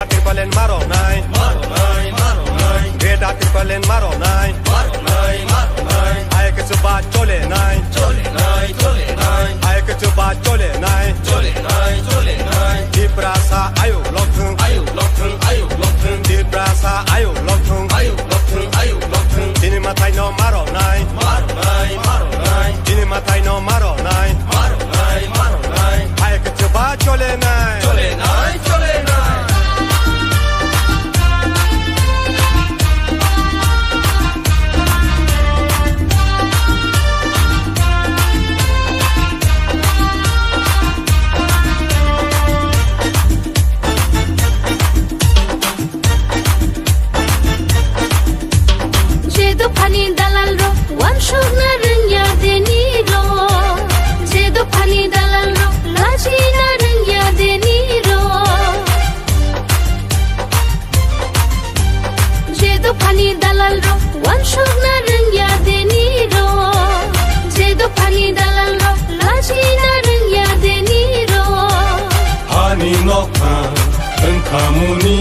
tirpalen maro nai, beta tirpalen maro nai, ay ke chuba chole nai, ay ke chuba chole nai, diprasa ayu lokthung, diprasa ayu lokthung, dini matai no maro nai, dini matai no maro nai, ay ke chuba chole nai. Pani dalal ro, wan shog na rengya deni ro. Jedo pani dalal ro, laji na rengya deni ro. Jedo pani dalal ro, wan shog na rengya deni ro. Jedo pani dalal ro, laji na rengya deni ro. Hani nokta, engkamuni.